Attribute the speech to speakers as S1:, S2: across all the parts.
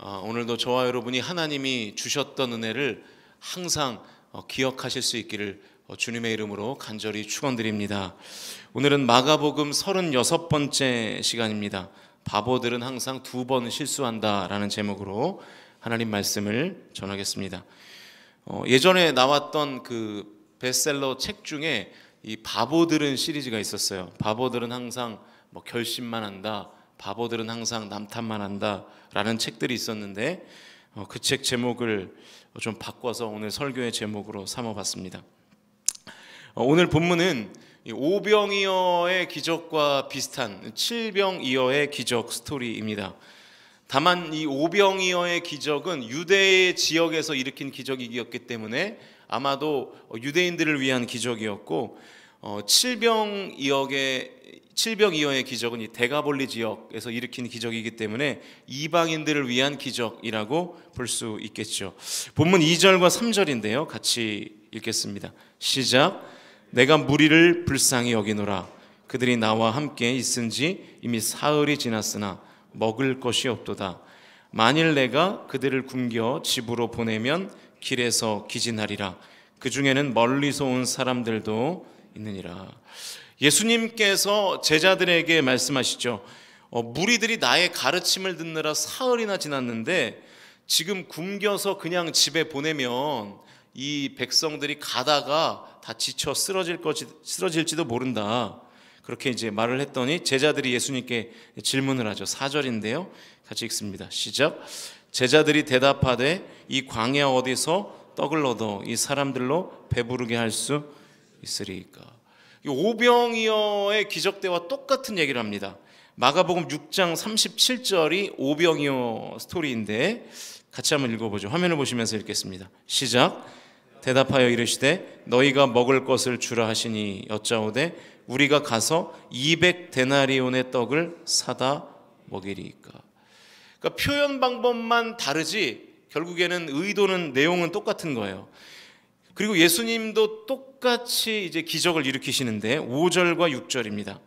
S1: 오늘도 저와 여러분이 하나님이 주셨던 은혜를 항상 기억하실 수 있기를 주님의 이름으로 간절히 축원드립니다. 오늘은 마가복음 36번째 시간입니다. 바보들은 항상 2번 실수한다 라는 제목으로 하나님 말씀을 전하겠습니다. 예전에 나왔던 그 베스트셀러 책 중에 이 바보들은 시리즈가 있었어요. 바보들은 항상 결심만 한다, 바보들은 항상 남탓만 한다 라는 책들이 있었는데 그 책 제목을 좀 바꿔서 오늘 설교의 제목으로 삼아봤습니다. 오늘 본문은 오병이어의 기적과 비슷한 칠병이어의 기적 스토리입니다. 다만 이 오병이어의 기적은 유대 지역에서 일으킨 기적이었기 때문에 아마도 유대인들을 위한 기적이었고, 칠병이어의 기적은 이 데가볼리 지역에서 일으킨 기적이기 때문에 이방인들을 위한 기적이라고 볼 수 있겠죠. 본문 2절과 3절인데요, 같이 읽겠습니다. 시작. 내가 무리를 불쌍히 여기노라. 그들이 나와 함께 있은지 이미 사흘이 지났으나 먹을 것이 없도다. 만일 내가 그들을 굶겨 집으로 보내면 길에서 기진하리라. 그 중에는 멀리서 온 사람들도 있느니라. 예수님께서 제자들에게 말씀하시죠. 무리들이 나의 가르침을 듣느라 사흘이나 지났는데 지금 굶겨서 그냥 집에 보내면 이 백성들이 가다가 다 지쳐 쓰러질지도 모른다. 그렇게 이제 말을 했더니 제자들이 예수님께 질문을 하죠. 4절인데요, 같이 읽습니다. 시작. 제자들이 대답하되 이 광야 어디서 떡을 얻어 이 사람들로 배부르게 할 수 있으리까. 오병이어의 기적 때와 똑같은 얘기를 합니다. 마가복음 6장 37절이 오병이어 스토리인데 같이 한번 읽어보죠. 화면을 보시면서 읽겠습니다. 시작. 대답하여 이르시되 너희가 먹을 것을 주라 하시니 여짜오되 우리가 가서 200데나리온의 떡을 사다 먹이리까. 그러니까 표현 방법만 다르지 결국에는 의도는, 내용은 똑같은 거예요. 그리고 예수님도 똑같이 이제 기적을 일으키시는데 5절과 6절입니다.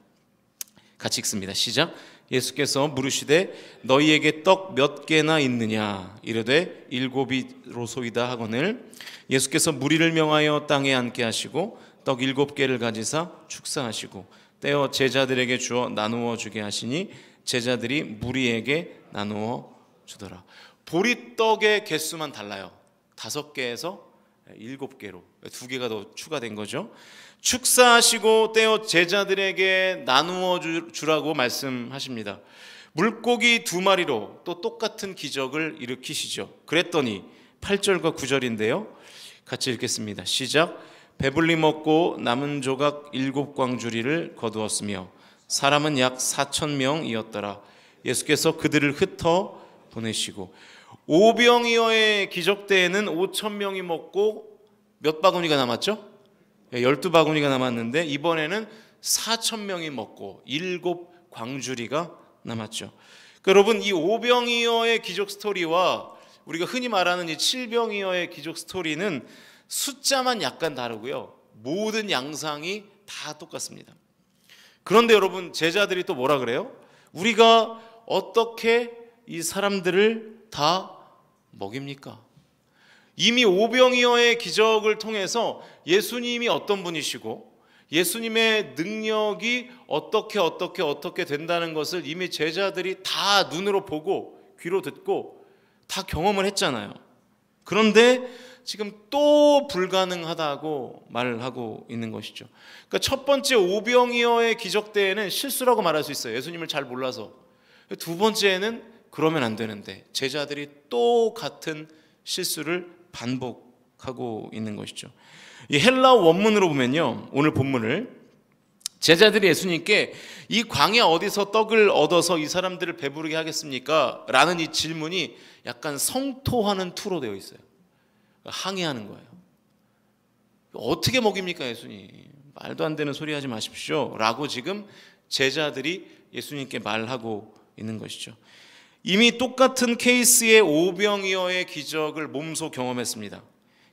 S1: 같이 읽습니다. 시작. 예수께서 물으시되 너희에게 떡 몇 개나 있느냐 이르되 7이로소이다 하거늘 예수께서 무리를 명하여 땅에 앉게 하시고 떡 7개를 가지사 축사하시고 떼어 제자들에게 주어 나누어 주게 하시니 제자들이 무리에게 나누어 주더라. 보리떡의 개수만 달라요. 5개에서 7개로 2개가 더 추가된 거죠. 축사하시고 떼어 제자들에게 나누어 주라고 말씀하십니다. 물고기 2마리로 또 똑같은 기적을 일으키시죠. 그랬더니 8절과 9절인데요, 같이 읽겠습니다. 시작. 배불리 먹고 남은 조각 7광주리를 거두었으며 사람은 약 4,000명이었더라. 예수께서 그들을 흩어 보내시고 오병이어의 기적 때에는 5,000명이 먹고 몇 바구니가 남았죠? 12바구니가 남았는데 이번에는 4,000명이 먹고 7광주리가 남았죠. 그러니까 여러분, 이 오병이어의 기적 스토리와 우리가 흔히 말하는 이 칠병이어의 기적 스토리는 숫자만 약간 다르고요, 모든 양상이 다 똑같습니다. 그런데 여러분, 제자들이 또 뭐라 그래요? 우리가 어떻게 이 사람들을 다 먹입니까? 이미 오병이어의 기적을 통해서 예수님이 어떤 분이시고 예수님의 능력이 어떻게 된다는 것을 이미 제자들이 다 눈으로 보고 귀로 듣고 다 경험을 했잖아요. 그런데 지금 또 불가능하다고 말을 하고 있는 것이죠. 그러니까 첫 번째 오병이어의 기적 때에는 실수라고 말할 수 있어요. 예수님을 잘 몰라서. 두 번째에는 그러면 안 되는데 제자들이 또 같은 실수를 반복하고 있는 것이죠. 이 헬라어 원문으로 보면요, 오늘 본문을 제자들이 예수님께 이 광야 어디서 떡을 얻어서 이 사람들을 배부르게 하겠습니까? 라는 이 질문이 약간 성토하는 투로 되어 있어요. 항의하는 거예요. 어떻게 먹입니까 예수님? 말도 안 되는 소리 하지 마십시오 라고 지금 제자들이 예수님께 말하고 있는 것이죠. 이미 똑같은 케이스의 오병이어의 기적을 몸소 경험했습니다.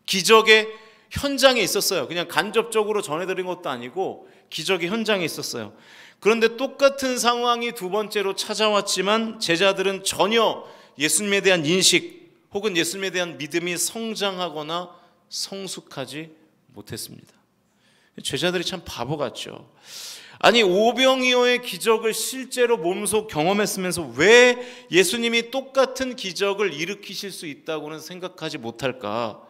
S1: 기적의 현장에 있었어요. 그냥 간접적으로 전해드린 것도 아니고 기적의 현장에 있었어요. 그런데 똑같은 상황이 두 번째로 찾아왔지만 제자들은 전혀 예수님에 대한 인식 혹은 예수님에 대한 믿음이 성장하거나 성숙하지 못했습니다. 제자들이 참 바보 같죠. 아니, 오병이어의 기적을 실제로 몸소 경험했으면서 왜 예수님이 똑같은 기적을 일으키실 수 있다고는 생각하지 못할까?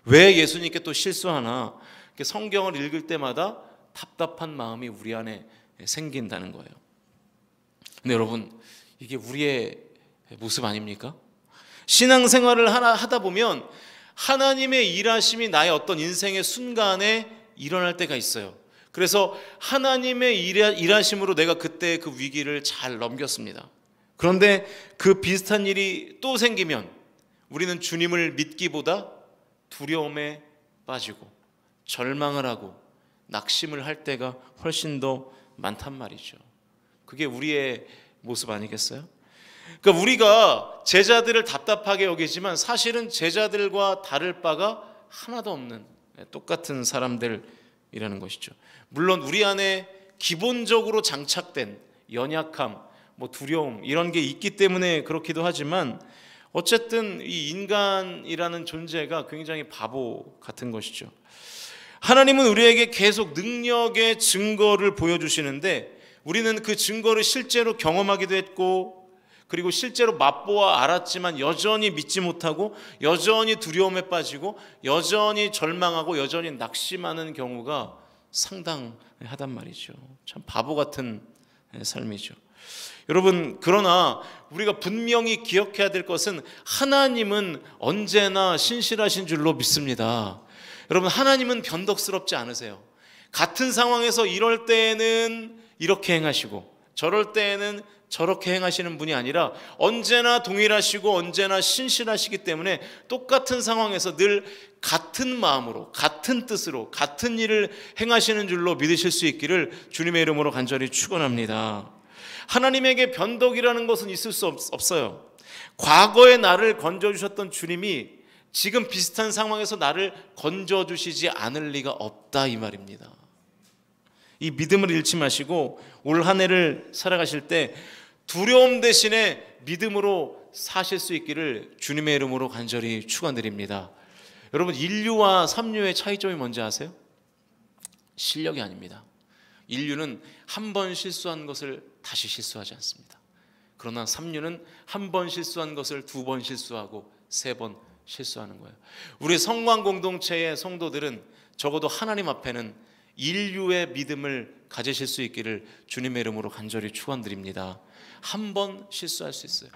S1: 왜 예수님께 또 실수하나? 성경을 읽을 때마다 답답한 마음이 우리 안에 생긴다는 거예요. 근데 여러분, 이게 우리의 모습 아닙니까? 신앙생활을 하다 보면 하나님의 일하심이 나의 어떤 인생의 순간에 일어날 때가 있어요. 그래서 하나님의 일하심으로 내가 그때 그 위기를 잘 넘겼습니다. 그런데 그 비슷한 일이 또 생기면 우리는 주님을 믿기보다 두려움에 빠지고 절망을 하고 낙심을 할 때가 훨씬 더 많단 말이죠. 그게 우리의 모습 아니겠어요? 그러니까 우리가 제자들을 답답하게 여기지만 사실은 제자들과 다를 바가 하나도 없는 똑같은 사람들이라는 것이죠. 물론 우리 안에 기본적으로 장착된 연약함, 두려움 이런 게 있기 때문에 그렇기도 하지만 어쨌든 이 인간이라는 존재가 굉장히 바보 같은 것이죠. 하나님은 우리에게 계속 능력의 증거를 보여주시는데 우리는 그 증거를 실제로 경험하기도 했고 그리고 실제로 맛보아 알았지만 여전히 믿지 못하고 여전히 두려움에 빠지고 여전히 절망하고 여전히 낙심하는 경우가 상당하단 말이죠. 참 바보 같은 삶이죠. 여러분, 그러나 우리가 분명히 기억해야 될 것은 하나님은 언제나 신실하신 줄로 믿습니다. 여러분, 하나님은 변덕스럽지 않으세요. 같은 상황에서 이럴 때에는 이렇게 행하시고 저럴 때에는 저렇게 행하시는 분이 아니라 언제나 동일하시고 언제나 신실하시기 때문에 똑같은 상황에서 늘 같은 마음으로 같은 뜻으로 같은 일을 행하시는 줄로 믿으실 수 있기를 주님의 이름으로 간절히 축원합니다. 하나님에게 변덕이라는 것은 있을 수 없어요. 과거에 나를 건져주셨던 주님이 지금 비슷한 상황에서 나를 건져주시지 않을 리가 없다 이 말입니다. 이 믿음을 잃지 마시고 올 한 해를 살아가실 때 두려움 대신에 믿음으로 사실 수 있기를 주님의 이름으로 간절히 축원드립니다. 여러분, 인류와 삼류의 차이점이 뭔지 아세요? 실력이 아닙니다. 인류는 한 번 실수한 것을 다시 실수하지 않습니다. 그러나 삼류는 한 번 실수한 것을 두 번 실수하고 세 번 실수하는 거예요. 우리 성광 공동체의 성도들은 적어도 하나님 앞에는 인류의 믿음을 가지실 수 있기를 주님의 이름으로 간절히 축원드립니다. 한 번 실수할 수 있어요.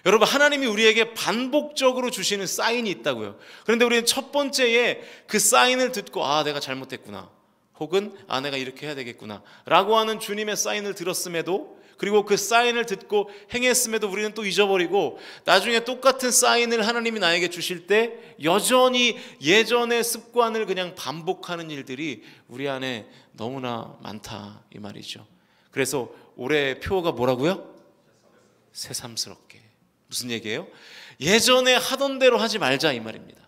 S1: 여러분, 하나님이 우리에게 반복적으로 주시는 사인이 있다고요. 그런데 우리는 첫 번째에 그 사인을 듣고 내가 잘못했구나 혹은 내가 이렇게 해야 되겠구나 라고 하는 주님의 사인을 들었음에도 그리고 그 사인을 듣고 행했음에도 우리는 또 잊어버리고 나중에 똑같은 사인을 하나님이 나에게 주실 때 여전히 예전의 습관을 그냥 반복하는 일들이 우리 안에 너무나 많다 이 말이죠. 그래서 올해 표어가 뭐라고요? 새삼스럽게. 무슨 얘기예요? 예전에 하던 대로 하지 말자 이 말입니다.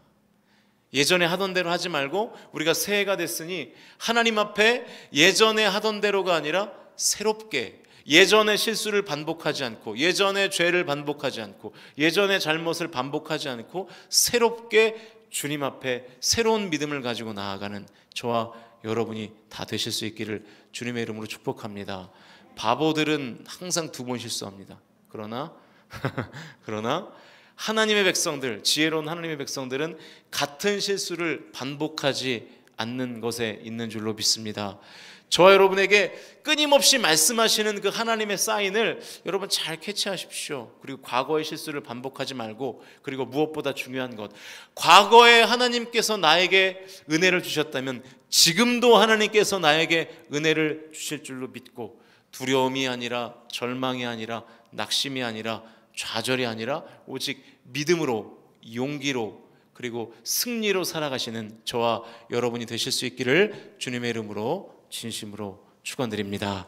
S1: 예전에 하던 대로 하지 말고 우리가 새해가 됐으니 하나님 앞에 예전에 하던 대로가 아니라 새롭게 예전의 실수를 반복하지 않고 예전의 죄를 반복하지 않고 예전의 잘못을 반복하지 않고 새롭게 주님 앞에 새로운 믿음을 가지고 나아가는 저와 여러분이 다 되실 수 있기를 주님의 이름으로 축복합니다. 바보들은 항상 두 번 실수합니다. 그러나 하나님의 백성들, 지혜로운 하나님의 백성들은 같은 실수를 반복하지 않는 것에 있는 줄로 믿습니다. 저와 여러분에게 끊임없이 말씀하시는 그 하나님의 사인을 여러분 잘 캐치하십시오. 그리고 과거의 실수를 반복하지 말고, 그리고 무엇보다 중요한 것, 과거에 하나님께서 나에게 은혜를 주셨다면 지금도 하나님께서 나에게 은혜를 주실 줄로 믿고 두려움이 아니라 절망이 아니라 낙심이 아니라 좌절이 아니라 오직 믿음으로 용기로 그리고 승리로 살아가시는 저와 여러분이 되실 수 있기를 주님의 이름으로 진심으로 축원드립니다.